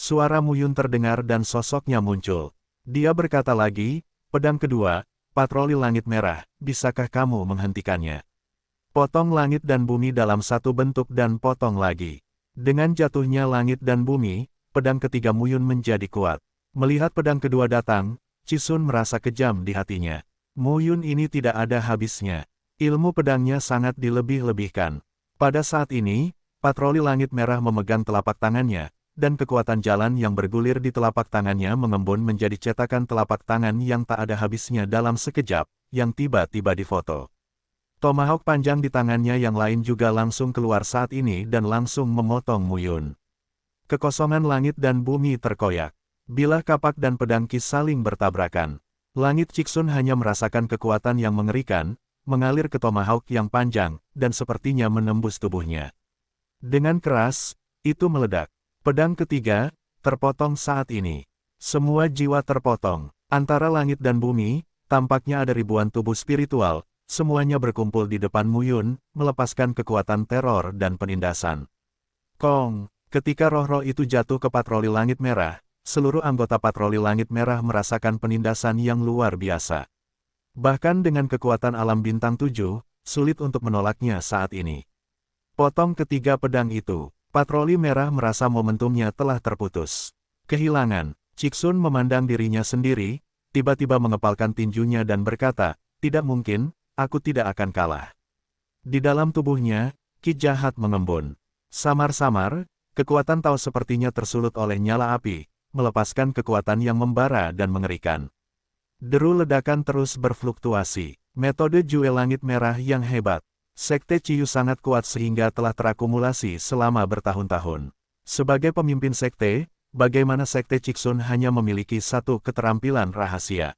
Suara Muyun terdengar dan sosoknya muncul. Dia berkata lagi, pedang kedua, patroli langit merah, bisakah kamu menghentikannya? Potong langit dan bumi dalam satu bentuk dan potong lagi. Dengan jatuhnya langit dan bumi, pedang ketiga Muyun menjadi kuat. Melihat pedang kedua datang, Chisun merasa kejam di hatinya. Muyun ini tidak ada habisnya. Ilmu pedangnya sangat dilebih-lebihkan. Pada saat ini, patroli langit merah memegang telapak tangannya, dan kekuatan jalan yang bergulir di telapak tangannya mengembun menjadi cetakan telapak tangan yang tak ada habisnya dalam sekejap, yang tiba-tiba difoto. Tomahawk panjang di tangannya yang lain juga langsung keluar saat ini dan langsung memotong Muyun. Kekosongan langit dan bumi terkoyak. Bilah kapak dan pedang Ki saling bertabrakan. Langit Chiksun hanya merasakan kekuatan yang mengerikan, mengalir ke Tomahawk yang panjang, dan sepertinya menembus tubuhnya. Dengan keras, itu meledak. Pedang ketiga, terpotong saat ini. Semua jiwa terpotong. Antara langit dan bumi, tampaknya ada ribuan tubuh spiritual, semuanya berkumpul di depan Muyun, melepaskan kekuatan teror dan penindasan. Kong, ketika roh-roh itu jatuh ke patroli langit merah, seluruh anggota patroli langit merah merasakan penindasan yang luar biasa. Bahkan dengan kekuatan alam bintang 7, sulit untuk menolaknya saat ini. Potong ketiga pedang itu, patroli merah merasa momentumnya telah terputus. Kehilangan, Chiksun memandang dirinya sendiri, tiba-tiba mengepalkan tinjunya dan berkata, tidak mungkin, aku tidak akan kalah. Di dalam tubuhnya, Ki jahat mengembun. Samar-samar, kekuatan Tao sepertinya tersulut oleh nyala api, melepaskan kekuatan yang membara dan mengerikan. Deru ledakan terus berfluktuasi. Metode Jue Langit Merah yang hebat. Sekte Ciyu sangat kuat sehingga telah terakumulasi selama bertahun-tahun. Sebagai pemimpin sekte, bagaimana Sekte Chiksun hanya memiliki satu keterampilan rahasia.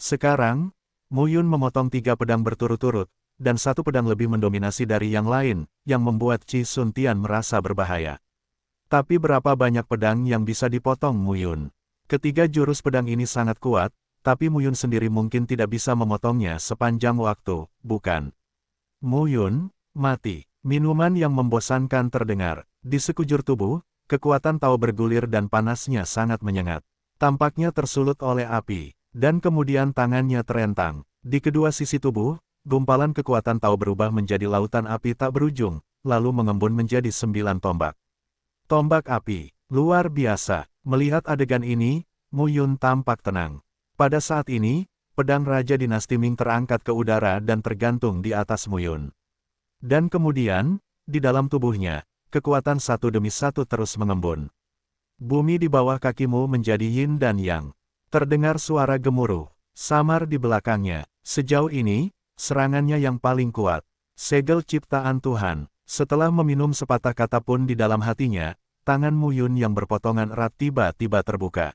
Sekarang, Muyun memotong 3 pedang berturut-turut, dan satu pedang lebih mendominasi dari yang lain, yang membuat Chisun Tian merasa berbahaya. Tapi berapa banyak pedang yang bisa dipotong Muyun? Ketiga jurus pedang ini sangat kuat, tapi Muyun sendiri mungkin tidak bisa memotongnya sepanjang waktu, bukan? Muyun, mati. Minuman yang membosankan terdengar. Di sekujur tubuh, kekuatan Tao bergulir dan panasnya sangat menyengat. Tampaknya tersulut oleh api, dan kemudian tangannya terentang. Di kedua sisi tubuh, gumpalan kekuatan Tao berubah menjadi lautan api tak berujung, lalu mengembun menjadi 9 tombak. Tombak api, luar biasa. Melihat adegan ini, Muyun tampak tenang. Pada saat ini, pedang Raja Dinasti Ming terangkat ke udara dan tergantung di atas Muyun. Dan kemudian, di dalam tubuhnya, kekuatan satu demi satu terus mengembun. Bumi di bawah kakimu menjadi yin dan yang. Terdengar suara gemuruh, samar di belakangnya. Sejauh ini, serangannya yang paling kuat. Segel ciptaan Tuhan. Setelah meminum sepatah kata pun di dalam hatinya, tangan Muyun yang berpotongan erat tiba-tiba terbuka.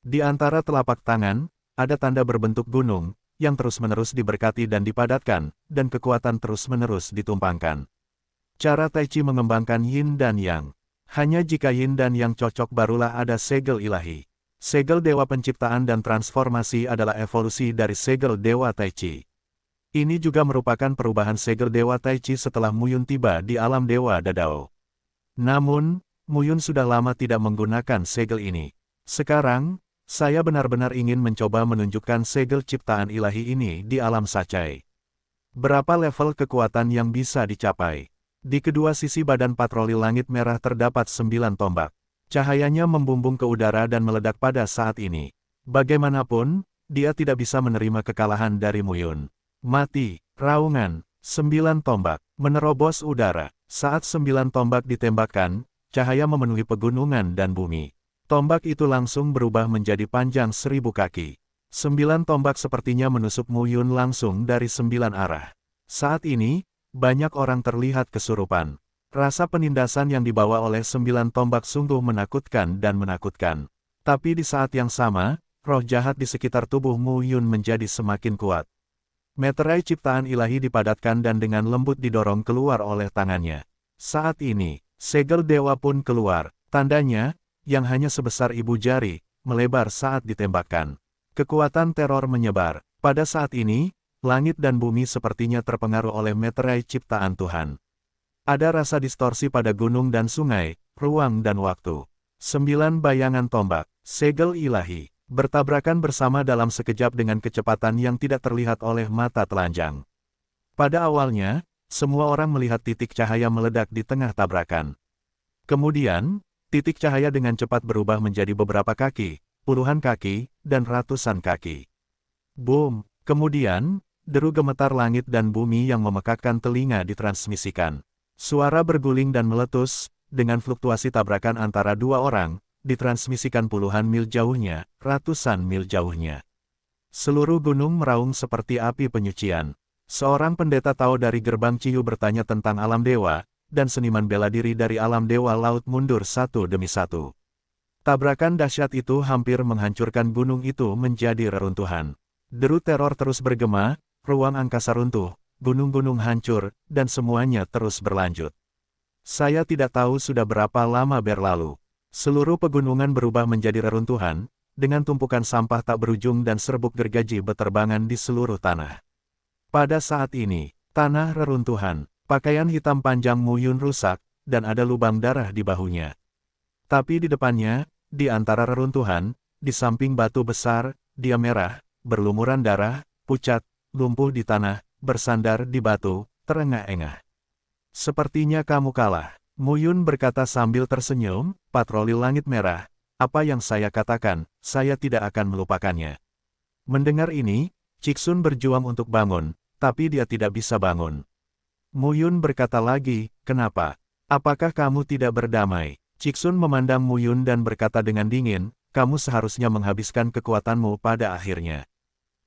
Di antara telapak tangan, ada tanda berbentuk gunung, yang terus-menerus diberkati dan dipadatkan, dan kekuatan terus-menerus ditumpangkan. Cara Tai Chi mengembangkan yin dan yang. Hanya jika yin dan yang cocok barulah ada segel ilahi. Segel Dewa Penciptaan dan Transformasi adalah evolusi dari segel Dewa Tai Chi. Ini juga merupakan perubahan segel Dewa Tai Chi setelah Muyun tiba di alam Dewa Dadao. Namun, Muyun sudah lama tidak menggunakan segel ini. Sekarang, saya benar-benar ingin mencoba menunjukkan segel ciptaan ilahi ini di alam Sacai. Berapa level kekuatan yang bisa dicapai? Di kedua sisi badan patroli langit merah terdapat 9 tombak. Cahayanya membumbung ke udara dan meledak pada saat ini. Bagaimanapun, dia tidak bisa menerima kekalahan dari Muyun. Mati, raungan, 9 tombak, menerobos udara. Saat 9 tombak ditembakkan, cahaya memenuhi pegunungan dan bumi. Tombak itu langsung berubah menjadi panjang 1000 kaki. 9 tombak sepertinya menusuk Muyun langsung dari 9 arah. Saat ini, banyak orang terlihat kesurupan. Rasa penindasan yang dibawa oleh 9 tombak sungguh menakutkan dan menakutkan. Tapi di saat yang sama, roh jahat di sekitar tubuh Muyun menjadi semakin kuat. Meterai ciptaan ilahi dipadatkan dan dengan lembut didorong keluar oleh tangannya. Saat ini, segel dewa pun keluar, tandanya, yang hanya sebesar ibu jari, melebar saat ditembakkan. Kekuatan teror menyebar. Pada saat ini, langit dan bumi sepertinya terpengaruh oleh meterai ciptaan Tuhan. Ada rasa distorsi pada gunung dan sungai, ruang dan waktu. 9 bayangan tombak, segel ilahi, bertabrakan bersama dalam sekejap dengan kecepatan yang tidak terlihat oleh mata telanjang. Pada awalnya, semua orang melihat titik cahaya meledak di tengah tabrakan. Kemudian, titik cahaya dengan cepat berubah menjadi beberapa kaki, puluhan kaki, dan ratusan kaki. Boom! Kemudian, deru gemetar langit dan bumi yang memekakkan telinga ditransmisikan. Suara berguling dan meletus, dengan fluktuasi tabrakan antara dua orang, ditransmisikan puluhan mil jauhnya, ratusan mil jauhnya. Seluruh gunung meraung seperti api penyucian. Seorang pendeta Tao dari gerbang Ciyu bertanya tentang alam dewa, dan seniman bela diri dari alam dewa laut mundur satu demi satu. Tabrakan dahsyat itu hampir menghancurkan gunung itu menjadi reruntuhan. Deru teror terus bergema, ruang angkasa runtuh, gunung-gunung hancur, dan semuanya terus berlanjut. Saya tidak tahu sudah berapa lama berlalu. Seluruh pegunungan berubah menjadi reruntuhan, dengan tumpukan sampah tak berujung dan serbuk gergaji beterbangan di seluruh tanah. Pada saat ini, tanah reruntuhan, pakaian hitam panjang Mu Yun rusak, dan ada lubang darah di bahunya. Tapi di depannya, di antara reruntuhan, di samping batu besar, dia merah, berlumuran darah, pucat, lumpuh di tanah, bersandar di batu, terengah-engah. Sepertinya kamu kalah, Mu Yun berkata sambil tersenyum, patroli langit merah, apa yang saya katakan, saya tidak akan melupakannya. Mendengar ini, Cixun berjuang untuk bangun, tapi dia tidak bisa bangun. Mu Yun berkata lagi, kenapa? Apakah kamu tidak berdamai? Cixun memandang Mu Yun dan berkata dengan dingin, kamu seharusnya menghabiskan kekuatanmu pada akhirnya.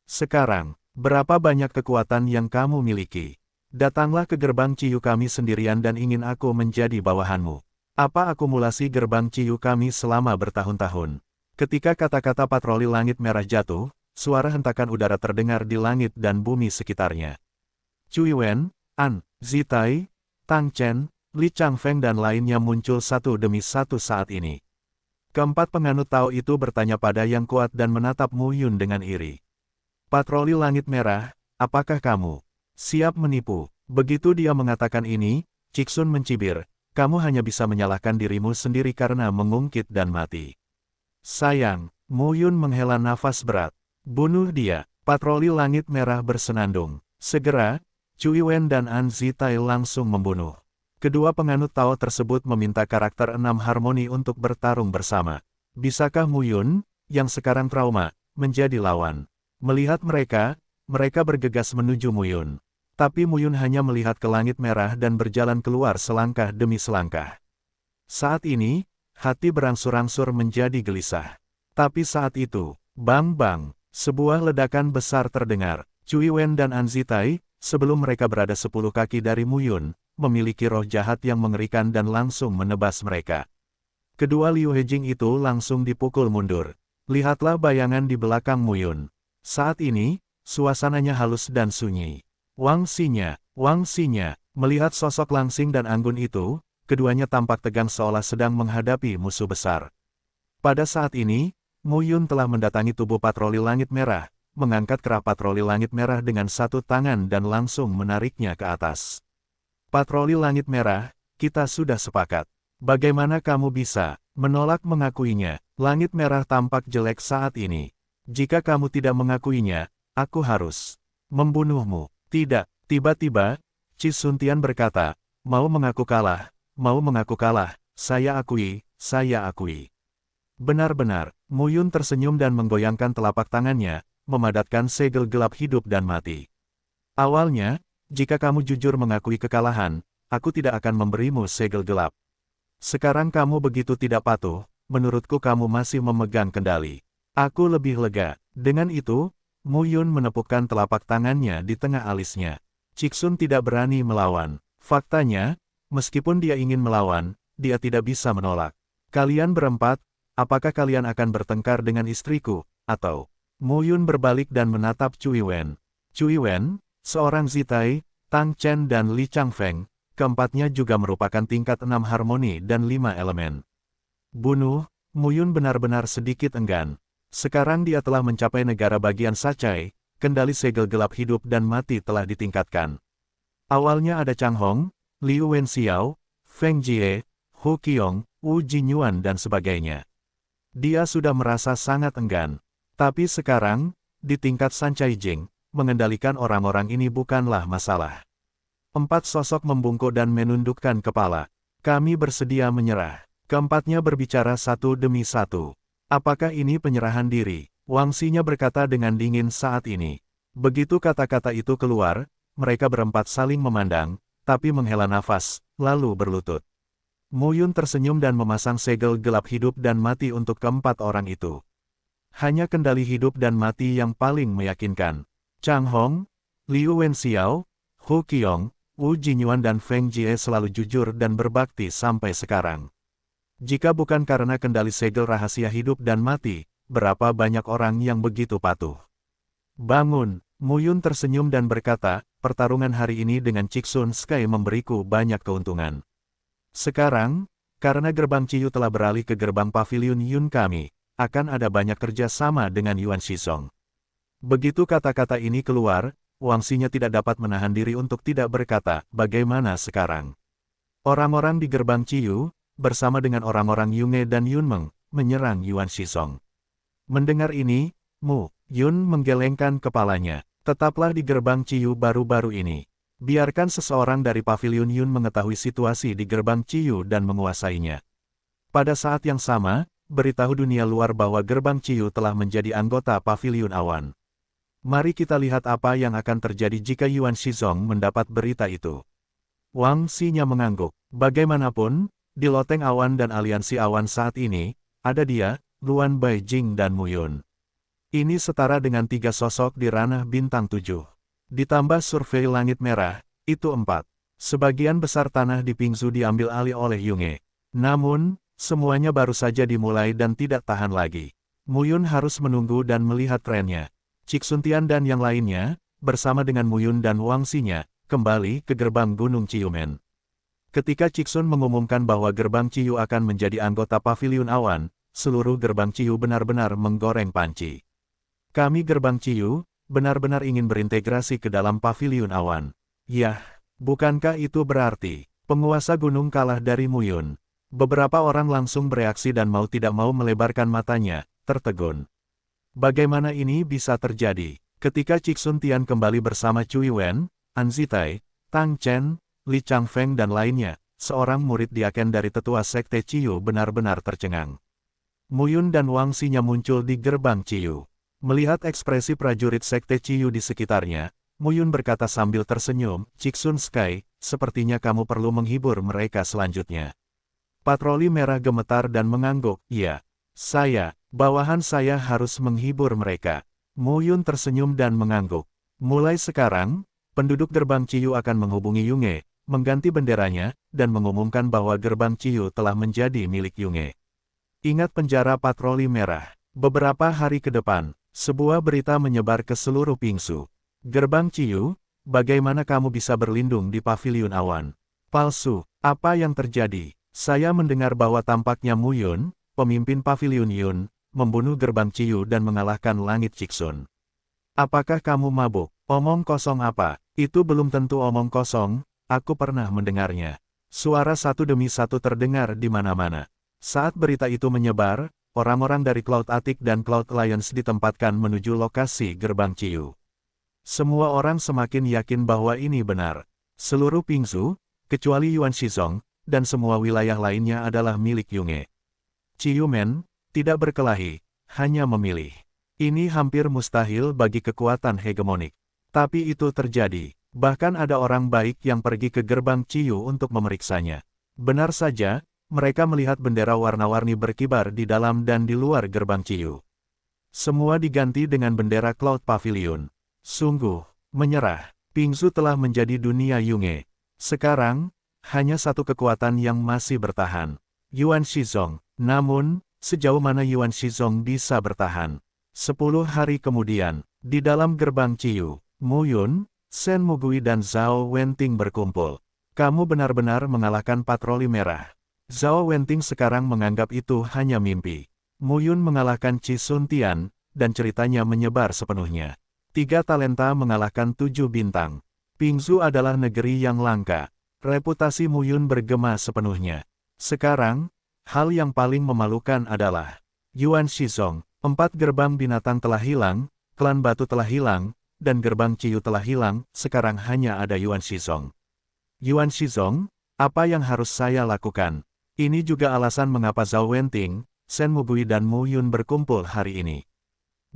Sekarang, berapa banyak kekuatan yang kamu miliki? Datanglah ke gerbang Ciyu kami sendirian dan ingin aku menjadi bawahanmu. Apa akumulasi gerbang Ciyu kami selama bertahun-tahun? Ketika kata-kata patroli langit merah jatuh, suara hentakan udara terdengar di langit dan bumi sekitarnya. Cui Wen, An, Zitai, Tang Chen, Li Changfeng dan lainnya muncul satu demi satu saat ini. Keempat penganut Tao itu bertanya pada yang kuat dan menatap Mu Yun dengan iri. Patroli langit merah, apakah kamu siap menipu? Begitu dia mengatakan ini, Cixun mencibir, kamu hanya bisa menyalahkan dirimu sendiri karena mengungkit dan mati. Sayang, Mu Yun menghela nafas berat. Bunuh dia, patroli langit merah bersenandung. Segera, Cui Wen dan An Zitai langsung membunuh. Kedua penganut Tao tersebut meminta karakter 6 harmoni untuk bertarung bersama. Bisakah Mu Yun, yang sekarang trauma, menjadi lawan? Melihat mereka bergegas menuju Mu Yun. Tapi Mu Yun hanya melihat ke langit merah dan berjalan keluar selangkah demi selangkah. Saat ini, hati berangsur-angsur menjadi gelisah. Tapi saat itu, bang-bang, sebuah ledakan besar terdengar. Cui Wen dan An Zitai, sebelum mereka berada 10 kaki dari Mu Yun, memiliki roh jahat yang mengerikan dan langsung menebas mereka. Kedua Liu Hejing itu langsung dipukul mundur. Lihatlah bayangan di belakang Mu Yun. Saat ini, suasananya halus dan sunyi. Wang Xinya, melihat sosok langsing dan anggun itu, keduanya tampak tegang seolah sedang menghadapi musuh besar. Pada saat ini, Mu Yun telah mendatangi tubuh patroli langit merah, mengangkat kerah patroli langit merah dengan satu tangan dan langsung menariknya ke atas. Patroli langit merah, kita sudah sepakat. Bagaimana kamu bisa menolak mengakuinya? Langit merah tampak jelek saat ini. Jika kamu tidak mengakuinya, aku harus membunuhmu. Tidak, tiba-tiba, Qi Suntian berkata, mau mengaku kalah, saya akui. Benar-benar, Mu Yun tersenyum dan menggoyangkan telapak tangannya, memadatkan segel gelap hidup dan mati. Awalnya, jika kamu jujur mengakui kekalahan, aku tidak akan memberimu segel gelap. Sekarang kamu begitu tidak patuh, menurutku kamu masih memegang kendali. Aku lebih lega. Dengan itu, Mu Yun menepukkan telapak tangannya di tengah alisnya. Cixun tidak berani melawan. Faktanya, meskipun dia ingin melawan, dia tidak bisa menolak. Kalian berempat, apakah kalian akan bertengkar dengan istriku, atau? Mu Yun berbalik dan menatap Cui Wen. Cui Wen, seorang Zitai, Tang Chen dan Li Changfeng, keempatnya juga merupakan tingkat 6 harmoni dan 5 elemen. Bunuh, Mu Yun benar-benar sedikit enggan. Sekarang dia telah mencapai negara bagian Sacai, kendali segel gelap hidup dan mati telah ditingkatkan. Awalnya ada Chang Hong, Liu Wenxiao, Feng Jie, Hu Qiong, Wu Jinyuan dan sebagainya. Dia sudah merasa sangat enggan. Tapi sekarang, di tingkat Sancai Jing, mengendalikan orang-orang ini bukanlah masalah. 4 sosok membungkuk dan menundukkan kepala. Kami bersedia menyerah. Keempatnya berbicara satu demi satu. Apakah ini penyerahan diri? Wang Xinya berkata dengan dingin saat ini. Begitu kata-kata itu keluar, mereka berempat saling memandang, tapi menghela nafas, lalu berlutut. Mu Yun tersenyum dan memasang segel gelap hidup dan mati untuk keempat orang itu. Hanya kendali hidup dan mati yang paling meyakinkan. Chang Hong, Liu Wenxiao, Hu Qiong, Wu Jinyuan dan Feng Jie selalu jujur dan berbakti sampai sekarang. Jika bukan karena kendali segel rahasia hidup dan mati, berapa banyak orang yang begitu patuh? Bangun, Mu Yun tersenyum dan berkata, pertarungan hari ini dengan Chixun Sky memberiku banyak keuntungan. Sekarang, karena gerbang Ciyu telah beralih ke gerbang pavilion Yun kami, akan ada banyak kerja sama dengan Yuan Shizong. Begitu kata-kata ini keluar, Wang Xinya tidak dapat menahan diri untuk tidak berkata, bagaimana sekarang? Orang-orang di gerbang Ciyu, bersama dengan orang-orang Yunge dan Yunmeng, menyerang Yuan Shizong. Mendengar ini, Mu Yun menggelengkan kepalanya. Tetaplah di gerbang Ciyu baru-baru ini. Biarkan seseorang dari pavilion Yun mengetahui situasi di gerbang Ciyu dan menguasainya. Pada saat yang sama, beritahu dunia luar bahwa gerbang Ciyu telah menjadi anggota pavilion awan. Mari kita lihat apa yang akan terjadi jika Yuan Shizong mendapat berita itu. Wang Xinya mengangguk. Bagaimanapun, di loteng awan dan aliansi awan saat ini, ada dia, Luan Baijing dan Mu Yun. Ini setara dengan 3 sosok di ranah bintang 7. Ditambah survei langit merah, itu 4. Sebagian besar tanah di Pingzu diambil alih oleh Yunge. Namun, semuanya baru saja dimulai dan tidak tahan lagi. Mu Yun harus menunggu dan melihat trennya. Chixun Tian dan yang lainnya, bersama dengan Mu Yun dan Wang Xinya, kembali ke gerbang Gunung Ciyumen. Ketika Chixun mengumumkan bahwa gerbang Ciyu akan menjadi anggota pavilion awan, seluruh gerbang Ciyu benar-benar menggoreng panci. Kami gerbang Ciyu, benar-benar ingin berintegrasi ke dalam pavilion awan. Yah, bukankah itu berarti, penguasa gunung kalah dari Mu Yun? Beberapa orang langsung bereaksi dan mau tidak mau melebarkan matanya, tertegun. Bagaimana ini bisa terjadi? Ketika Chixun Tian kembali bersama Cui Wen, An Zitai, Tang Chen, Li Changfeng dan lainnya, seorang murid diaken dari tetua sekte Ciyu benar-benar tercengang. Mu Yun dan Wang Xinya muncul di gerbang Ciyu. Melihat ekspresi prajurit sekte Ciyu di sekitarnya, Mu Yun berkata sambil tersenyum, Chixun Sky, sepertinya kamu perlu menghibur mereka selanjutnya. Patroli merah gemetar dan mengangguk, iya. Bawahan saya harus menghibur mereka. Mu Yun tersenyum dan mengangguk. Mulai sekarang, penduduk gerbang Ciyu akan menghubungi Yunge, mengganti benderanya, dan mengumumkan bahwa gerbang Ciyu telah menjadi milik Yunge. Ingat penjara patroli merah. Beberapa hari ke depan, sebuah berita menyebar ke seluruh Pingsu. Gerbang Ciyu, bagaimana kamu bisa berlindung di pavilion awan? Palsu, apa yang terjadi? Saya mendengar bahwa tampaknya Mu Yun, pemimpin pavilion Yun, membunuh gerbang Ciyu dan mengalahkan langit Chixun. Apakah kamu mabuk? Omong kosong apa? Itu belum tentu omong kosong, aku pernah mendengarnya. Suara satu demi satu terdengar di mana-mana. Saat berita itu menyebar, orang-orang dari Cloud Attic dan Cloud Alliance ditempatkan menuju lokasi gerbang Ciyu. Semua orang semakin yakin bahwa ini benar. Seluruh Pingzu, kecuali Yuan Shizong, dan semua wilayah lainnya adalah milik Yunge. Ciyumen, tidak berkelahi, hanya memilih. Ini hampir mustahil bagi kekuatan hegemonik. Tapi itu terjadi. Bahkan ada orang baik yang pergi ke gerbang Ciyu untuk memeriksanya. Benar saja, mereka melihat bendera warna-warni berkibar di dalam dan di luar gerbang Ciyu. Semua diganti dengan bendera Cloud Pavilion. Sungguh, menyerah. Pingzu telah menjadi dunia Yunge. Sekarang, hanya satu kekuatan yang masih bertahan. Yuan Shizong. Namun, sejauh mana Yuan Shizong bisa bertahan? 10 hari kemudian, di dalam gerbang Ciyu, Mu Yun, Shen Mugui dan Zhao Wenting berkumpul. Kamu benar-benar mengalahkan patroli merah. Zhao Wenting sekarang menganggap itu hanya mimpi. Mu Yun mengalahkan Chixun Tian, dan ceritanya menyebar sepenuhnya. 3 talenta mengalahkan 7 bintang. Pingzu adalah negeri yang langka. Reputasi Mu Yun bergema sepenuhnya. Sekarang, hal yang paling memalukan adalah Yuan Shizong. 4 gerbang binatang telah hilang, klan batu telah hilang, dan gerbang Ciyu telah hilang, sekarang hanya ada Yuan Shizong. Yuan Shizong, apa yang harus saya lakukan? Ini juga alasan mengapa Zhao Wenting, Shen Mugui dan Mu Yun berkumpul hari ini.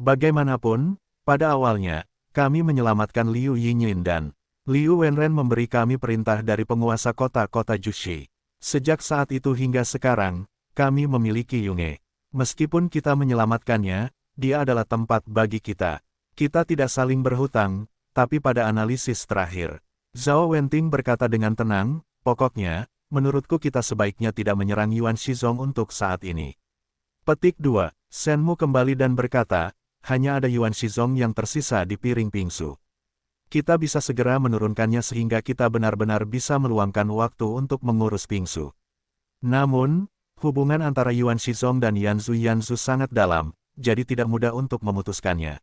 Bagaimanapun, pada awalnya, kami menyelamatkan Liu Yinyin dan Liu Wenren memberi kami perintah dari penguasa kota-kota Jushi. Sejak saat itu hingga sekarang, kami memiliki Yunge. Meskipun kita menyelamatkannya, dia adalah tempat bagi kita. Kita tidak saling berhutang, tapi pada analisis terakhir. Zhao Wenting berkata dengan tenang, pokoknya, menurutku kita sebaiknya tidak menyerang Yuan Shizong untuk saat ini. Petik 2. Shenmu kembali dan berkata, hanya ada Yuan Shizong yang tersisa di piring bingsu. Kita bisa segera menurunkannya sehingga kita benar-benar bisa meluangkan waktu untuk mengurus bingsu. Namun, hubungan antara Yuan Shizong dan Yanzu sangat dalam, jadi tidak mudah untuk memutuskannya.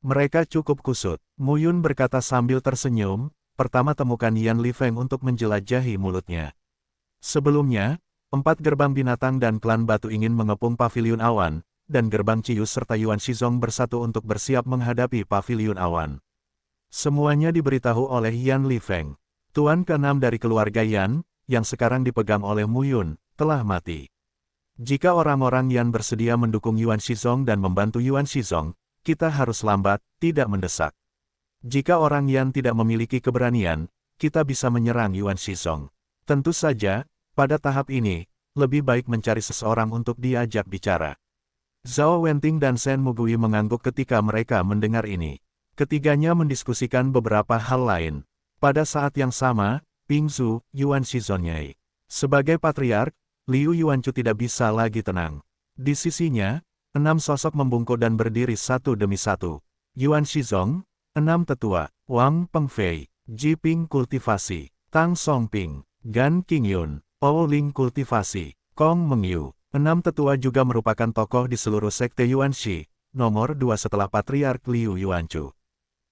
Mereka cukup kusut, Mu Yun berkata sambil tersenyum, pertama temukan Yan Lifeng untuk menjelajahi mulutnya. Sebelumnya, 4 gerbang binatang dan klan batu ingin mengepung paviliun awan, dan gerbang Ciyu serta Yuan Shizong bersatu untuk bersiap menghadapi paviliun awan. Semuanya diberitahu oleh Yan Lifeng. Tuan ke-6 dari keluarga Yan, yang sekarang dipegang oleh Mu Yun, telah mati. Jika orang-orang Yan bersedia mendukung Yuan Shizong dan membantu Yuan Shizong, kita harus lambat, tidak mendesak. Jika orang Yan tidak memiliki keberanian, kita bisa menyerang Yuan Shizong. Tentu saja, pada tahap ini, lebih baik mencari seseorang untuk diajak bicara. Zhao Wenting dan Shen Mugui mengangguk ketika mereka mendengar ini. Ketiganya mendiskusikan beberapa hal lain. Pada saat yang sama, Bingsu, Yuan Shizonyai. Sebagai patriark, Liu Yuanchu tidak bisa lagi tenang. Di sisinya, 6 sosok membungkuk dan berdiri satu demi satu. Yuan Shizong, 6 tetua, Wang Pengfei, Ji Ping kultivasi, Tang Songping, Gan Qingyun, Ou Ling kultivasi, Kong Mengyu. 6 tetua juga merupakan tokoh di seluruh sekte Yuanxi, nomor 2 setelah patriark Liu Yuanchu.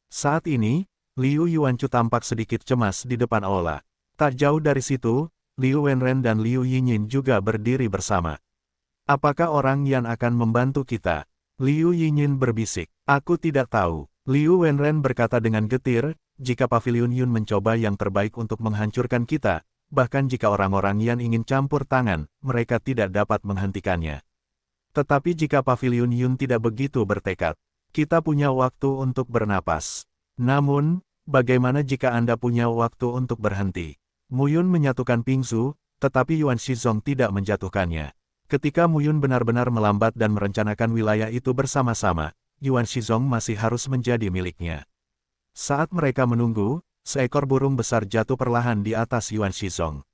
Saat ini, Liu Yuanchu tampak sedikit cemas di depan aula. Tak jauh dari situ, Liu Wenren dan Liu Yinyin juga berdiri bersama. Apakah orang Yan akan membantu kita? Liu Yinyin berbisik. Aku tidak tahu. Liu Wenren berkata dengan getir, jika paviliun Yun mencoba yang terbaik untuk menghancurkan kita, bahkan jika orang-orang Yan ingin campur tangan, mereka tidak dapat menghentikannya. Tetapi jika paviliun Yun tidak begitu bertekad, kita punya waktu untuk bernapas. Namun, bagaimana jika Anda punya waktu untuk berhenti? Mu Yun menyatukan Bingsu, tetapi Yuan Shizong tidak menjatuhkannya. Ketika Mu Yun benar-benar melambat dan merencanakan wilayah itu bersama-sama, Yuan Shizong masih harus menjadi miliknya. Saat mereka menunggu, seekor burung besar jatuh perlahan di atas Yuan Shizong.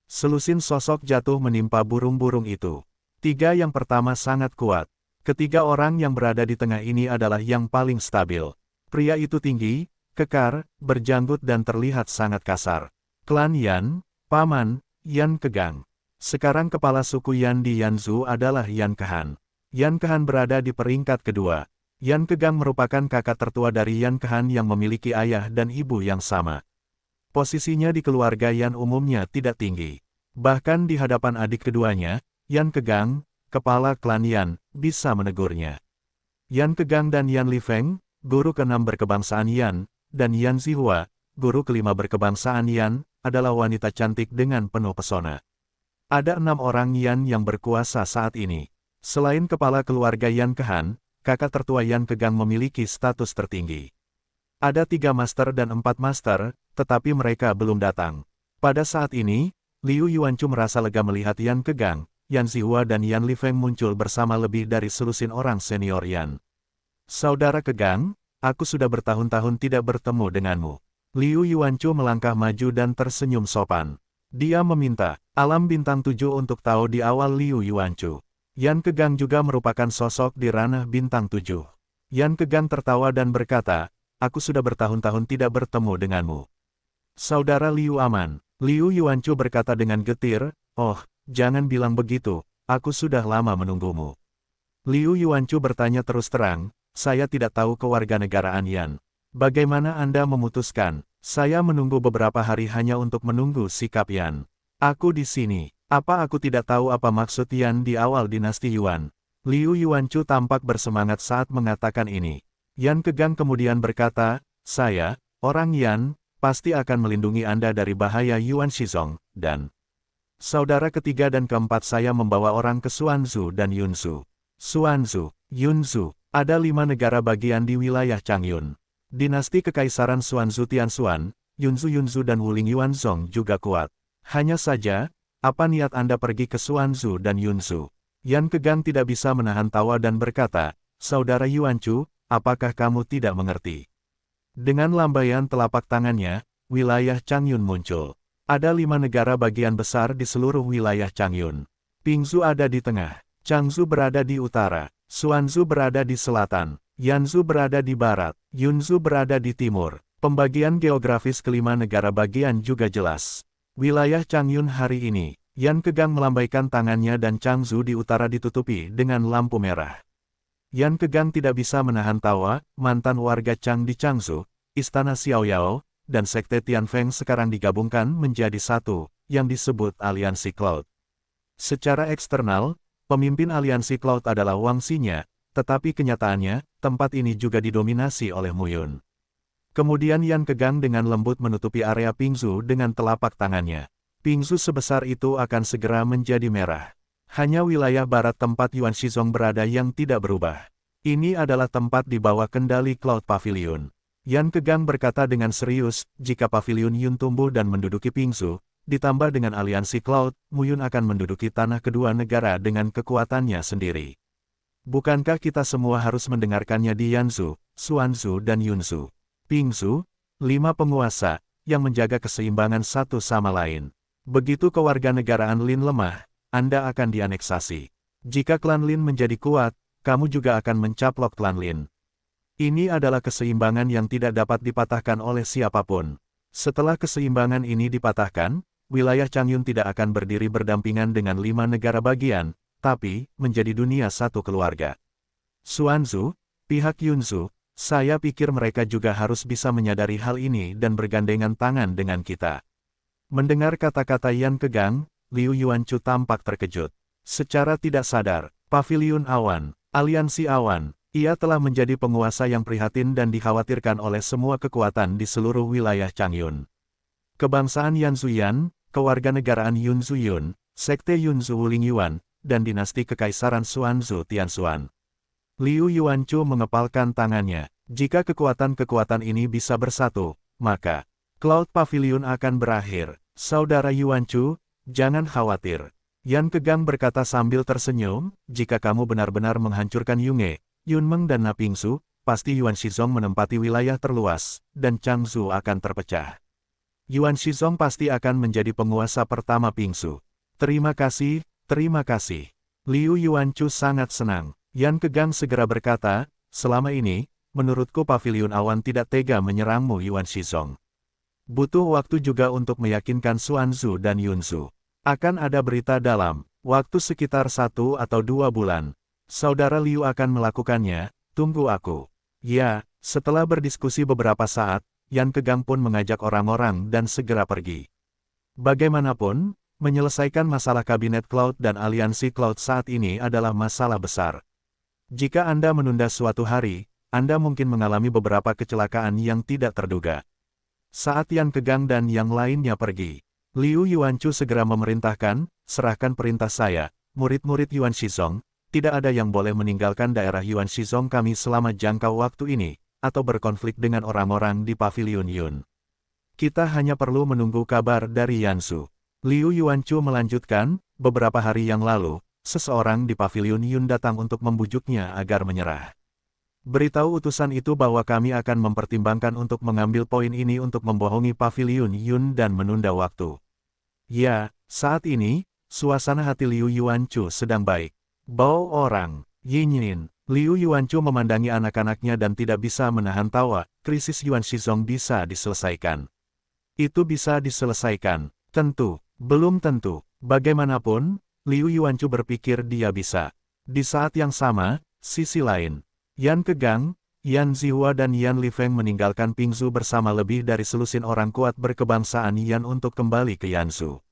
Selusin sosok jatuh menimpa burung-burung itu. 3 yang pertama sangat kuat. Ketiga orang yang berada di tengah ini adalah yang paling stabil. Pria itu tinggi, kekar, berjanggut dan terlihat sangat kasar. Klan Yan, Paman, Yan Kegang. Sekarang kepala suku Yan di Yanzu adalah Yan Kehan. Yan Kehan berada di peringkat kedua. Yan Kegang merupakan kakak tertua dari Yan Kehan yang memiliki ayah dan ibu yang sama. Posisinya di keluarga Yan umumnya tidak tinggi. Bahkan di hadapan adik keduanya, Yan Kegang, kepala klan Yan, bisa menegurnya. Yan Kegang dan Yan Lifeng, guru ke-6 berkebangsaan Yan, dan Yan Zihua, guru ke-5 berkebangsaan Yan, adalah wanita cantik dengan penuh pesona. Ada 6 orang Yan yang berkuasa saat ini. Selain kepala keluarga Yan Kehan, kakak tertua Yan Kegang memiliki status tertinggi. Ada 3 master dan 4 master, tetapi mereka belum datang. Pada saat ini, Liu Yuanchu merasa lega melihat Yan Kegang, Yan Zihua dan Yan Lifeng muncul bersama lebih dari selusin orang senior Yan. Saudara Kegang, aku sudah bertahun-tahun tidak bertemu denganmu. Liu Yuanchu melangkah maju dan tersenyum sopan. Dia meminta, alam bintang 7 untuk tahu di awal Liu Yuanchu. Yan Kegang juga merupakan sosok di ranah bintang 7. Yan Kegang tertawa dan berkata, aku sudah bertahun-tahun tidak bertemu denganmu. Saudara Liu aman. Liu Yuanchu berkata dengan getir, oh, jangan bilang begitu, aku sudah lama menunggumu. Liu Yuanchu bertanya terus terang, saya tidak tahu kewarganegaraan Yan. Bagaimana Anda memutuskan? Saya menunggu beberapa hari hanya untuk menunggu sikap Yan. Aku di sini. Apa aku tidak tahu apa maksud Yan di awal dinasti Yuan? Liu Yuanchu tampak bersemangat saat mengatakan ini. Yan Kegang kemudian berkata, saya, orang Yan, pasti akan melindungi Anda dari bahaya Yuan Shizong, dan saudara ketiga dan keempat saya membawa orang ke Xuanzu dan Yunzu. Xuanzu, Yunzu, ada 5 negara bagian di wilayah Changyun. Dinasti Kekaisaran Xuanzu Tianxuan, Yunzu dan Wuling Yuanzong juga kuat. Hanya saja, apa niat Anda pergi ke Xuanzu dan Yunzu? Yan Kegang tidak bisa menahan tawa dan berkata, Saudara Yuanchu, apakah kamu tidak mengerti? Dengan lambaian telapak tangannya, wilayah Changyun muncul. Ada 5 negara bagian besar di seluruh wilayah Changyun. Pingzu ada di tengah, Changzu berada di utara, Xuanzu berada di selatan, Yanzu berada di barat, Yunzu berada di timur. Pembagian geografis kelima negara bagian juga jelas. Wilayah Changyun hari ini, Yan Kegang melambaikan tangannya dan Changzu di utara ditutupi dengan lampu merah. Yan Kegang tidak bisa menahan tawa, mantan warga Chang di Changzu, Istana Xiaoyao, dan Sekte Tianfeng sekarang digabungkan menjadi satu, yang disebut Aliansi Cloud. Secara eksternal, pemimpin Aliansi Cloud adalah Wang Xinya, tetapi kenyataannya, tempat ini juga didominasi oleh Muyun. Kemudian Yan Kegang dengan lembut menutupi area Pingzu dengan telapak tangannya. Pingzu sebesar itu akan segera menjadi merah. Hanya wilayah barat tempat Yuan Shizong berada yang tidak berubah. Ini adalah tempat di bawah kendali Cloud Pavilion. Yan Kegang berkata dengan serius, jika Pavilion Yun tumbuh dan menduduki Pingzu, ditambah dengan aliansi Cloud, Muyun akan menduduki tanah kedua negara dengan kekuatannya sendiri. Bukankah kita semua harus mendengarkannya di Yanzu, Xuanzu dan Yunzu? Pingzu, 5 penguasa, yang menjaga keseimbangan satu sama lain. Begitu kewarganegaraan Lin lemah, Anda akan dianeksasi. Jika klan Lin menjadi kuat, kamu juga akan mencaplok klan Lin. Ini adalah keseimbangan yang tidak dapat dipatahkan oleh siapapun. Setelah keseimbangan ini dipatahkan, wilayah Changyun tidak akan berdiri berdampingan dengan 5 negara bagian, tapi menjadi dunia satu keluarga. Xuanzu, pihak Yunzu, saya pikir mereka juga harus bisa menyadari hal ini dan bergandengan tangan dengan kita. Mendengar kata-kata Yan Kegang, Liu Yuanchu tampak terkejut. Secara tidak sadar, Pavilion Awan, Aliansi Awan, ia telah menjadi penguasa yang prihatin dan dikhawatirkan oleh semua kekuatan di seluruh wilayah Changyun. Kebangsaan Yanzuyan, kewarganegaraan Yunzuyun, Sekte Yunzu Wuling Yuan, dan dinasti Kekaisaran Xuanzu Tianxuan. Liu Yuanchu mengepalkan tangannya. Jika kekuatan-kekuatan ini bisa bersatu, maka Cloud Pavilion akan berakhir. Saudara Yuanchu, jangan khawatir. Yan Kegang berkata sambil tersenyum, jika kamu benar-benar menghancurkan Yunge, Yunmeng dan Napingsu, pasti Yuan Shizong menempati wilayah terluas, dan Changzu akan terpecah. Yuan Shizong pasti akan menjadi penguasa pertama Pingsu. Terima kasih, terima kasih. Liu Yuanchu sangat senang. Yan Kegang segera berkata, selama ini, menurutku Pavilion Awan tidak tega menyerangmu Yuan Shizong. Butuh waktu juga untuk meyakinkan Xuanzu dan Yunzu. Akan ada berita dalam waktu sekitar 1 atau 2 bulan. Saudara Liu akan melakukannya, tunggu aku. Ya, setelah berdiskusi beberapa saat, Yan Kegang pun mengajak orang-orang dan segera pergi. Bagaimanapun, menyelesaikan masalah kabinet Cloud dan aliansi Cloud saat ini adalah masalah besar. Jika Anda menunda suatu hari, Anda mungkin mengalami beberapa kecelakaan yang tidak terduga. Saat Yan Kegang dan yang lainnya pergi, Liu Yuanchu segera memerintahkan, serahkan perintah saya, murid-murid Yuan Shizong, tidak ada yang boleh meninggalkan daerah Yuan Shizong kami selama jangka waktu ini, atau berkonflik dengan orang-orang di Pavilion Yun. Kita hanya perlu menunggu kabar dari Yanzu. Liu Yuanchu melanjutkan, beberapa hari yang lalu, seseorang di Pavilion Yun datang untuk membujuknya agar menyerah. Beritahu utusan itu bahwa kami akan mempertimbangkan untuk mengambil poin ini untuk membohongi Pavilion Yun dan menunda waktu. Ya, saat ini, suasana hati Liu Yuanchu sedang baik. Bao orang, Yinyin, Liu Yuanchu memandangi anak-anaknya dan tidak bisa menahan tawa, krisis Yuan Shizong bisa diselesaikan. Itu bisa diselesaikan, tentu, belum tentu, bagaimanapun, Liu Yuanchu berpikir dia bisa. Di saat yang sama, sisi lain, Yan Kegang, Yan Zihua dan Yan Lifeng meninggalkan Pingzu bersama lebih dari selusin orang kuat berkebangsaan Yan untuk kembali ke Yanzu.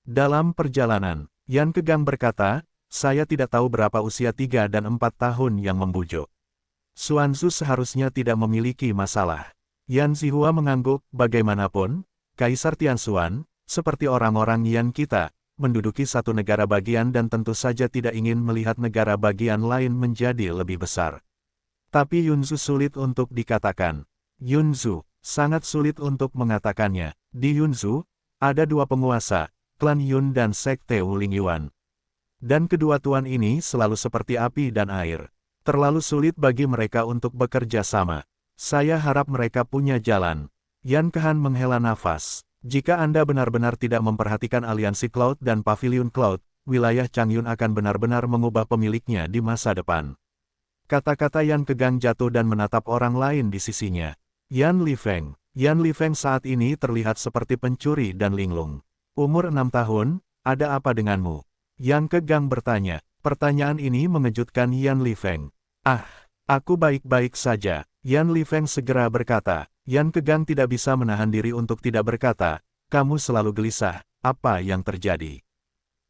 Dalam perjalanan, Yan Kegang berkata, saya tidak tahu berapa usia 3 dan 4 tahun yang membujuk. Xuanzu seharusnya tidak memiliki masalah. Yan Zihua mengangguk, bagaimanapun, Kaisar Tianxuan, seperti orang-orang Yan kita, menduduki satu negara bagian dan tentu saja tidak ingin melihat negara bagian lain menjadi lebih besar. Tapi Yunzu sulit untuk dikatakan. Yunzu, sangat sulit untuk mengatakannya. Di Yunzu, ada dua penguasa, klan Yun dan Sekte Wuling Yuan. Dan kedua tuan ini selalu seperti api dan air. Terlalu sulit bagi mereka untuk bekerja sama. Saya harap mereka punya jalan. Yan Kehan menghela nafas. Jika Anda benar-benar tidak memperhatikan aliansi Cloud dan Pavilion Cloud, wilayah Changyun akan benar-benar mengubah pemiliknya di masa depan. Kata-kata Yan Kegang jatuh dan menatap orang lain di sisinya. Yan Lifeng. Yan Lifeng saat ini terlihat seperti pencuri dan linglung. Umur 6 tahun, ada apa denganmu? Yang Kegang bertanya. Pertanyaan ini mengejutkan Yan Lifeng. Ah, aku baik-baik saja. Yan Lifeng segera berkata. Yan Kegang tidak bisa menahan diri untuk tidak berkata, kamu selalu gelisah, apa yang terjadi?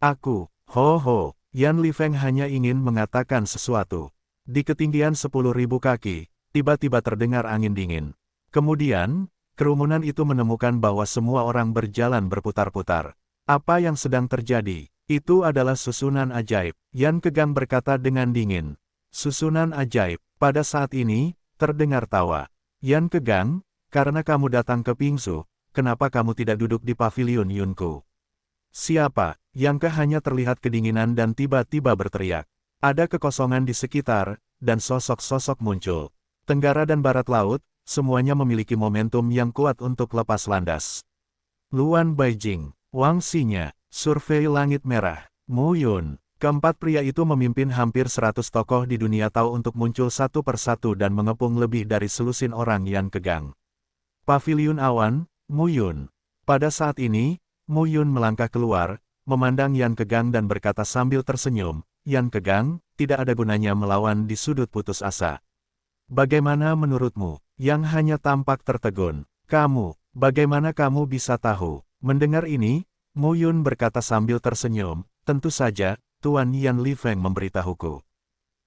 Aku, ho. Yan Lifeng hanya ingin mengatakan sesuatu. Di ketinggian 10.000 kaki, tiba-tiba terdengar angin dingin. Kemudian, kerumunan itu menemukan bahwa semua orang berjalan berputar-putar. Apa yang sedang terjadi? Itu adalah susunan ajaib. Yan Kegang berkata dengan dingin. Susunan ajaib. Pada saat ini, terdengar tawa. Yan Kegang, karena kamu datang ke Pingsu, kenapa kamu tidak duduk di pavilion Yunku? Siapa? Yang Ke hanya terlihat kedinginan dan tiba-tiba berteriak. Ada kekosongan di sekitar, dan sosok-sosok muncul. Tenggara dan barat laut, semuanya memiliki momentum yang kuat untuk lepas landas. Luan Baijing, Wang Xinya, Survei Langit Merah, Mu Yun. Keempat pria itu memimpin hampir 100 tokoh di dunia Tao untuk muncul satu persatu dan mengepung lebih dari selusin orang Yan Kegang. Pavilion Awan, Mu Yun. Pada saat ini, Mu Yun melangkah keluar, memandang Yan Kegang dan berkata sambil tersenyum, Yan Kegang, tidak ada gunanya melawan di sudut putus asa. Bagaimana menurutmu? Yang hanya tampak tertegun. Kamu, bagaimana kamu bisa tahu? Mendengar ini, Mu Yun berkata sambil tersenyum, tentu saja, Tuan Yan Lifeng memberitahuku.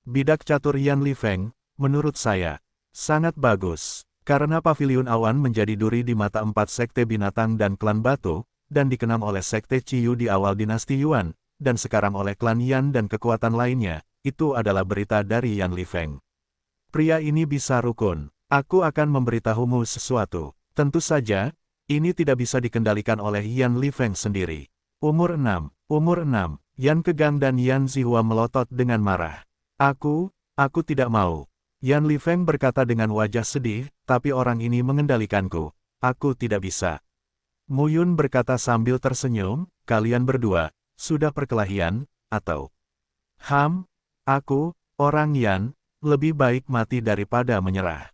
Bidak catur Yan Lifeng, menurut saya, sangat bagus. Karena Pavilion Awan menjadi duri di mata 4 sekte binatang dan klan batu, dan dikenang oleh sekte Ciyu di awal dinasti Yuan, dan sekarang oleh klan Yan dan kekuatan lainnya, itu adalah berita dari Yan Lifeng. Pria ini bisa rukun. Aku akan memberitahumu sesuatu. Tentu saja, ini tidak bisa dikendalikan oleh Yan Lifeng sendiri. Umur 6. Yan Kegang dan Yan Zihua melotot dengan marah. Aku tidak mau. Yan Lifeng berkata dengan wajah sedih, tapi orang ini mengendalikanku. Aku tidak bisa. Mu Yun berkata sambil tersenyum, kalian berdua, sudah perkelahian, atau? Aku, orang Yan, lebih baik mati daripada menyerah.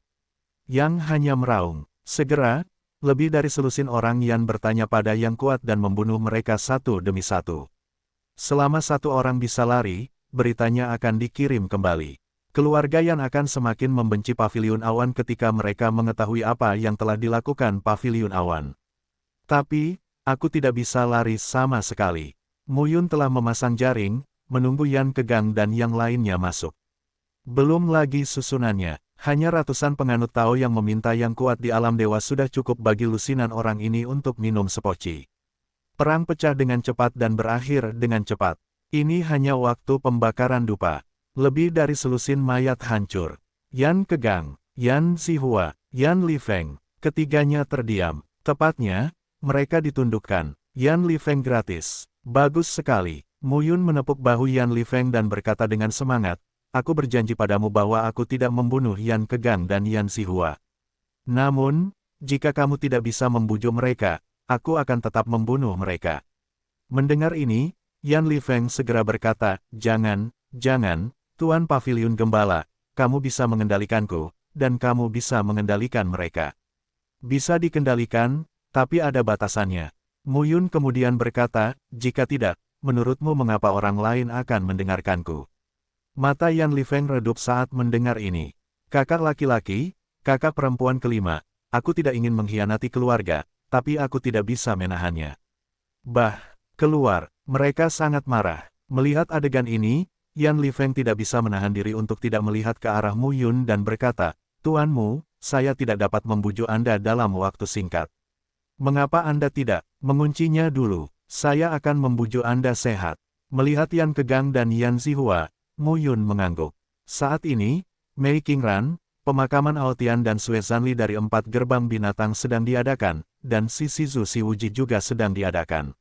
Yang hanya meraung. Segera, lebih dari selusin orang Yan bertanya pada yang kuat dan membunuh mereka satu demi satu. Selama satu orang bisa lari, beritanya akan dikirim kembali. Keluarga Yan akan semakin membenci Pavilion Awan ketika mereka mengetahui apa yang telah dilakukan Pavilion Awan. Tapi, aku tidak bisa lari sama sekali. Mu Yun telah memasang jaring, menunggu Yan Kegang dan yang lainnya masuk. Belum lagi susunannya, hanya ratusan penganut Tao yang meminta yang kuat di alam dewa sudah cukup bagi lusinan orang ini untuk minum sepoci. Perang pecah dengan cepat dan berakhir dengan cepat. Ini hanya waktu pembakaran dupa. Lebih dari selusin mayat hancur. Yan Kegang, Yan Zihua, Yan Lifeng, ketiganya terdiam. Tepatnya, mereka ditundukkan. Yan Lifeng gratis. Bagus sekali. Mu Yun menepuk bahu Yan Lifeng dan berkata dengan semangat, aku berjanji padamu bahwa aku tidak membunuh Yan Kegang dan Yan Zihua. Namun, jika kamu tidak bisa membujuk mereka, aku akan tetap membunuh mereka. Mendengar ini, Yan Lifeng segera berkata, jangan, Tuan Pavilion Gembala, kamu bisa mengendalikanku, dan kamu bisa mengendalikan mereka. Bisa dikendalikan, tapi ada batasannya. Mu Yun kemudian berkata, jika tidak, menurutmu mengapa orang lain akan mendengarkanku? Mata Yan Lifeng redup saat mendengar ini. Kakak laki-laki, kakak perempuan kelima, aku tidak ingin mengkhianati keluarga, tapi aku tidak bisa menahannya. Keluar, mereka sangat marah. Melihat adegan ini, Yan Lifeng tidak bisa menahan diri untuk tidak melihat ke arah Mu Yun dan berkata, "Tuanmu, saya tidak dapat membujuk Anda dalam waktu singkat. Mengapa Anda tidak menguncinya dulu? Saya akan membujuk Anda sehat." Melihat Yan Kegang dan Yan Zihua, Mu Yun mengangguk. Saat ini, Mei Qingran, pemakaman Aotian dan Sue Zanli dari 4 gerbang binatang sedang diadakan, dan Si Shizu Si Wuji juga sedang diadakan.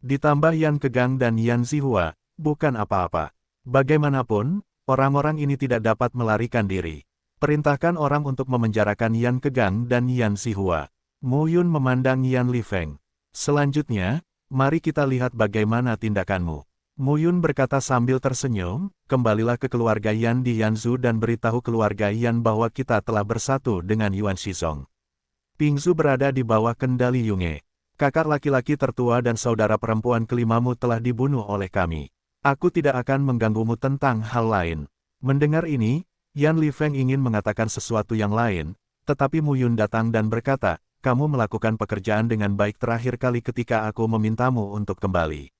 Ditambah Yan Kegang dan Yan Zihua, bukan apa-apa. Bagaimanapun, orang-orang ini tidak dapat melarikan diri. Perintahkan orang untuk memenjarakan Yan Kegang dan Yan Zihua. Mu Yun memandang Yan Lifeng. Selanjutnya, mari kita lihat bagaimana tindakanmu. Mu Yun berkata sambil tersenyum, kembalilah ke keluarga Yan di Yanzhou dan beritahu keluarga Yan bahwa kita telah bersatu dengan Yuan Shizong. Pingzu berada di bawah kendali Yunge. Kakak laki-laki tertua dan saudara perempuan kelimamu telah dibunuh oleh kami. Aku tidak akan mengganggumu tentang hal lain. Mendengar ini, Yan Lifeng ingin mengatakan sesuatu yang lain, tetapi Mu Yun datang dan berkata, "Kamu melakukan pekerjaan dengan baik terakhir kali ketika aku memintamu untuk kembali."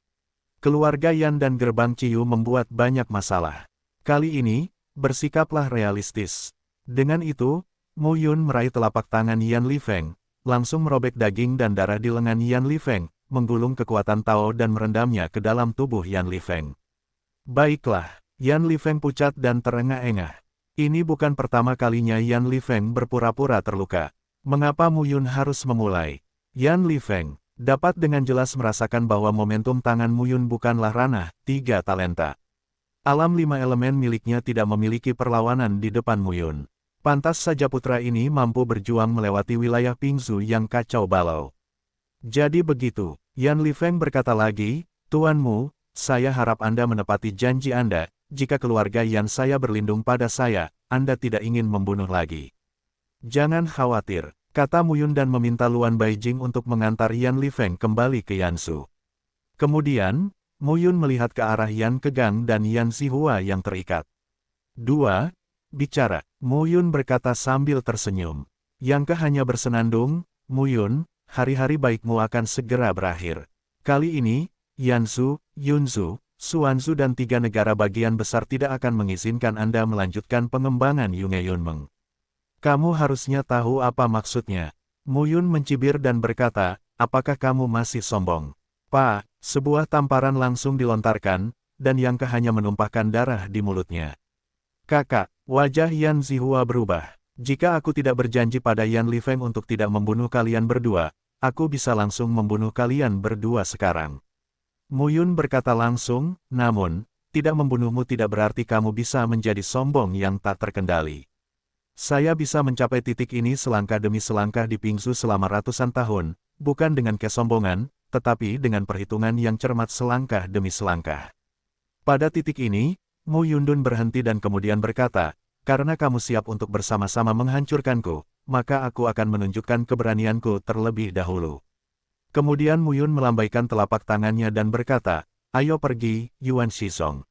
Keluarga Yan dan gerbang Ciyu membuat banyak masalah. Kali ini, bersikaplah realistis. Dengan itu, Mu Yun meraih telapak tangan Yan Lifeng, langsung merobek daging dan darah di lengan Yan Lifeng, menggulung kekuatan Tao dan merendamnya ke dalam tubuh Yan Lifeng. Baiklah, Yan Lifeng pucat dan terengah-engah. Ini bukan pertama kalinya Yan Lifeng berpura-pura terluka. Mengapa Mu Yun harus memulai? Yan Lifeng dapat dengan jelas merasakan bahwa momentum tangan Mu Yun bukanlah ranah 3 talenta. Alam 5 elemen miliknya tidak memiliki perlawanan di depan Mu Yun. Pantas saja putra ini mampu berjuang melewati wilayah Pingzu yang kacau balau. Jadi begitu, Yan Lifeng berkata lagi, "Tuanmu, saya harap Anda menepati janji Anda, jika keluarga Yan saya berlindung pada saya, Anda tidak ingin membunuh lagi." "Jangan khawatir," kata Mu Yun dan meminta Luan Baijing untuk mengantar Yan Lifeng kembali ke Yansu. Kemudian, Mu Yun melihat ke arah Yan Kegang dan Yan Zihua yang terikat. "Dua, bicara," Mu Yun berkata sambil tersenyum. Yang Ke hanya bersenandung, "Mu Yun, hari-hari baikmu akan segera berakhir. Kali ini, Yanzhou, Yunzhou, Suanzhou dan 3 negara bagian besar tidak akan mengizinkan Anda melanjutkan pengembangan Yunge Yunmeng. Kamu harusnya tahu apa maksudnya." Mu Yun mencibir dan berkata, "Apakah kamu masih sombong?" "Pak," sebuah tamparan langsung dilontarkan, dan Yang Ke hanya menumpahkan darah di mulutnya. "Kakak," wajah Yan Zihua berubah. "Jika aku tidak berjanji pada Yan Lifeng untuk tidak membunuh kalian berdua, aku bisa langsung membunuh kalian berdua sekarang." Mu Yun berkata langsung, "Namun, tidak membunuhmu tidak berarti kamu bisa menjadi sombong yang tak terkendali. Saya bisa mencapai titik ini selangkah demi selangkah di Pingzu selama ratusan tahun, bukan dengan kesombongan, tetapi dengan perhitungan yang cermat selangkah demi selangkah." Pada titik ini, Mu Yundun berhenti dan kemudian berkata, "Karena kamu siap untuk bersama-sama menghancurkanku, maka aku akan menunjukkan keberanianku terlebih dahulu." Kemudian Mu Yun melambaikan telapak tangannya dan berkata, "Ayo pergi, Yuan Shizong."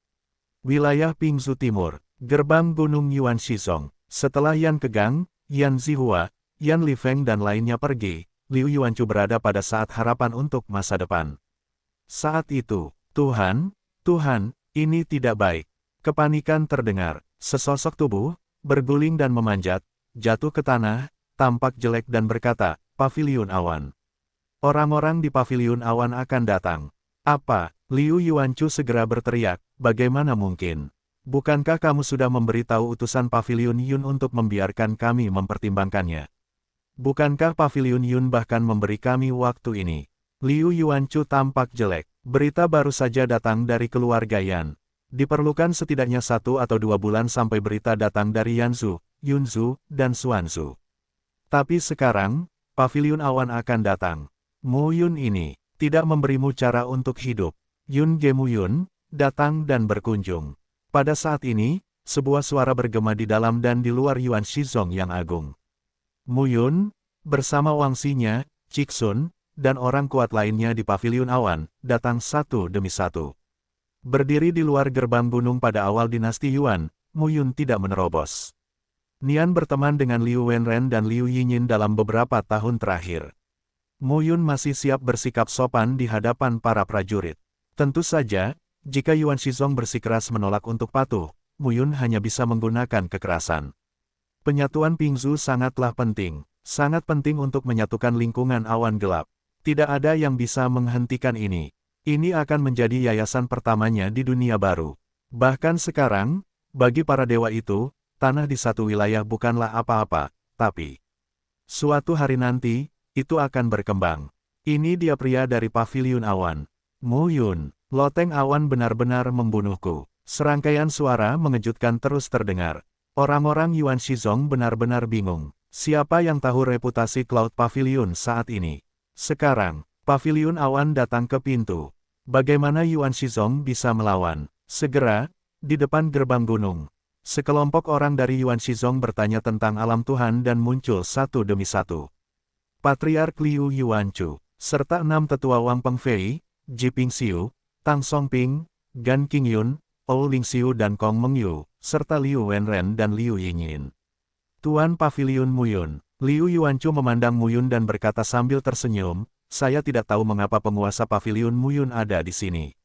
Wilayah Pingzu Timur, gerbang Gunung Yuan Shizong. Setelah Yan Kegang, Yan Zihua, Yan Lifeng dan lainnya pergi, Liu Yuanchu berada pada saat harapan untuk masa depan. Saat itu, Tuhan, ini tidak baik." Kepanikan terdengar, sesosok tubuh, berguling dan memanjat, jatuh ke tanah, tampak jelek dan berkata, "Paviliun Awan. Orang-orang di Paviliun Awan akan datang." "Apa?" Liu Yuanchu segera berteriak, "Bagaimana mungkin? Bukankah kamu sudah memberitahu utusan Paviliun Yun untuk membiarkan kami mempertimbangkannya? Bukankah Paviliun Yun bahkan memberi kami waktu ini?" Liu Yuanchu tampak jelek. Berita baru saja datang dari keluarga Yan. Diperlukan setidaknya 1 atau 2 bulan sampai berita datang dari Yanzhou, Yunzhou, dan Suanzhou. Tapi sekarang, Paviliun Awan akan datang. Mu Yun ini tidak memberimu cara untuk hidup. Yun Ge Mu Yun datang dan berkunjung. Pada saat ini, sebuah suara bergema di dalam dan di luar Yuan Shizong yang agung. Mu Yun, bersama Wangsinya, Cixun, dan orang kuat lainnya di Paviliun Awan, datang satu demi satu. Berdiri di luar gerbang gunung pada awal dinasti Yuan, Mu Yun tidak menerobos. Nian berteman dengan Liu Wenren dan Liu Yinyin dalam beberapa tahun terakhir. Mu Yun masih siap bersikap sopan di hadapan para prajurit. Tentu saja, jika Yuan Shizong bersikeras menolak untuk patuh, Mu Yun hanya bisa menggunakan kekerasan. Penyatuan Pingzu sangatlah penting, sangat penting untuk menyatukan lingkungan awan gelap. Tidak ada yang bisa menghentikan ini. Ini akan menjadi yayasan pertamanya di dunia baru. Bahkan sekarang, bagi para dewa itu, tanah di satu wilayah bukanlah apa-apa, tapi suatu hari nanti, itu akan berkembang. Ini dia pria dari Paviliun Awan. Mu Yun, loteng awan benar-benar membunuhku. Serangkaian suara mengejutkan terus terdengar. Orang-orang Yuan Shizong benar-benar bingung. Siapa yang tahu reputasi Cloud Pavilion saat ini? Sekarang, Paviliun Awan datang ke pintu. Bagaimana Yuan Shizong bisa melawan? Segera, di depan gerbang gunung, sekelompok orang dari Yuan Shizong bertanya tentang alam Tuhan dan muncul satu demi satu. Patriark Liu Yuanchu, serta 6 tetua Wang Pengfei, Ji Pingxiu, Tang Songping, Gan Qingyun, Ou Lingxiu dan Kong Mengyu, serta Liu Wenren dan Liu Yingyin. Tuan Paviliun Mu Yun, Liu Yuanchu memandang Mu Yun dan berkata sambil tersenyum, saya tidak tahu mengapa penguasa Paviliun Mu Yun ada di sini.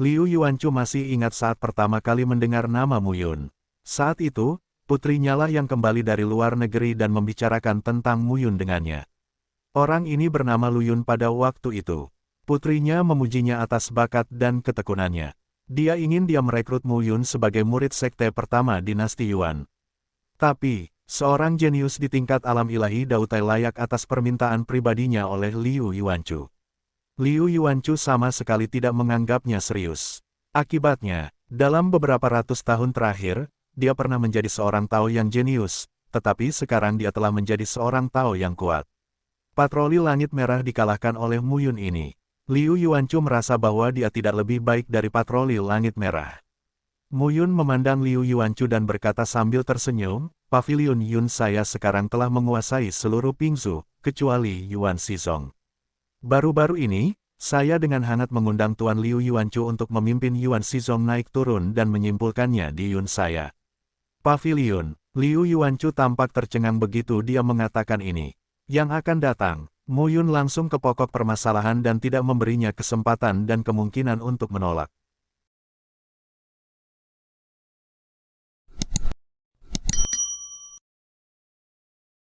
Liu Yuanchu masih ingat saat pertama kali mendengar nama Mu Yun. Saat itu, putrinya lah yang kembali dari luar negeri dan membicarakan tentang Mu Yun dengannya. Orang ini bernama Lu Yun pada waktu itu. Putrinya memujinya atas bakat dan ketekunannya. Dia ingin dia merekrut Mu Yun sebagai murid sekte pertama dinasti Yuan. Tapi, seorang jenius di tingkat alam ilahi Dautai layak atas permintaan pribadinya oleh Liu Yuanchu. Liu Yuanchu sama sekali tidak menganggapnya serius. Akibatnya, dalam beberapa ratus tahun terakhir, dia pernah menjadi seorang Tao yang jenius, tetapi sekarang dia telah menjadi seorang Tao yang kuat. Patroli Langit Merah dikalahkan oleh Mu Yun ini. Liu Yuanchu merasa bahwa dia tidak lebih baik dari patroli Langit Merah. Mu Yun memandang Liu Yuanchu dan berkata sambil tersenyum, Paviliun Yun saya sekarang telah menguasai seluruh Pingzu, kecuali Yuan Shizong. Baru-baru ini, saya dengan hangat mengundang Tuan Liu Yuanchu untuk memimpin Yuan Shizong naik turun dan menyimpulkannya di Yun saya. Paviliun, Liu Yuanchu tampak tercengang begitu dia mengatakan ini. Yang akan datang, Mu Yun langsung ke pokok permasalahan dan tidak memberinya kesempatan dan kemungkinan untuk menolak.